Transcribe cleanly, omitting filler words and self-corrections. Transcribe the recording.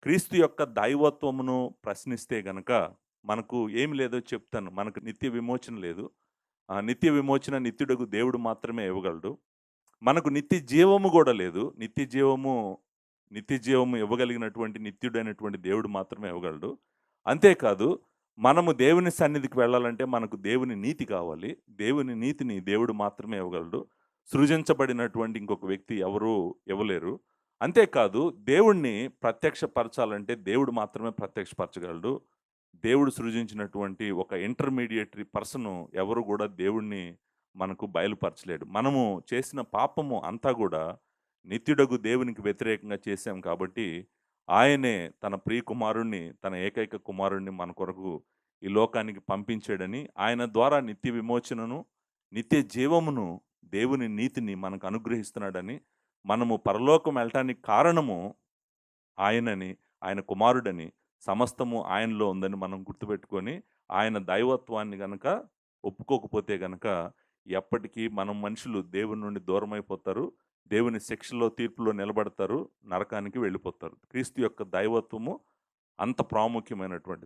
క్రీస్తు యొక్క దైవత్వమును ప్రశ్నిస్తే గనక, మనకు ఏమి లేదో చెప్తాను. మనకు నిత్య విమోచన లేదు. నిత్య విమోచన నిత్యుడగు దేవుడు మాత్రమే ఇవ్వగలడు. మనకు నిత్య జీవము గూడా లేదు. నిత్య జీవము ఇవ్వగలిగినటువంటి నిత్యుడైనటువంటి దేవుడు మాత్రమే ఇవ్వగలడు. అంతేకాదు, మనము దేవుని సన్నిధికి వెళ్ళాలంటే మనకు దేవుని నీతి కావాలి. దేవుని నీతిని దేవుడు మాత్రమే ఇవ్వగలడు. సృజించబడినటువంటి ఇంకొక వ్యక్తి ఎవరు ఇవ్వలేరు. అంతేకాదు, దేవుడిని ప్రత్యక్షపరచాలంటే దేవుడు మాత్రమే ప్రత్యక్షపరచగలడు. దేవుడు సృజించినటువంటి ఒక ఇంటర్మీడియేటరీ పర్సను ఎవరు గూడా దేవుడిని మనకు బయలుపరచలేడు. మనము చేసిన పాపము అంతా గూడా నిత్యుడగు దేవునికి వ్యతిరేకంగా చేశాం కాబట్టి, ఆయనే తన ప్రియ కుమారుడిని, తన ఏకైక కుమారుడిని మన కొరకు ఈ లోకానికి పంపించాడని, ఆయన ద్వారా నిత్య విమోచనను, నిత్య జీవమును, దేవుని నీతిని మనకు అనుగ్రహిస్తున్నాడని, మనము పరలోకం ఎళ్ళటానికి కారణము ఆయనని, ఆయన కుమారుడని, సమస్తము ఆయనలో ఉందని మనం గుర్తుపెట్టుకొని, ఆయన దైవత్వాన్ని గనక ఒప్పుకోకపోతే గనక, ఎప్పటికీ మనం మనుషులు దేవుని నుండి దూరమైపోతారు. దేవుని శిక్షలో, తీర్పులో నిలబడతారు. నరకానికి వెళ్ళిపోతారు. క్రీస్తు యొక్క దైవత్వము అంత ప్రాముఖ్యమైనటువంటిది.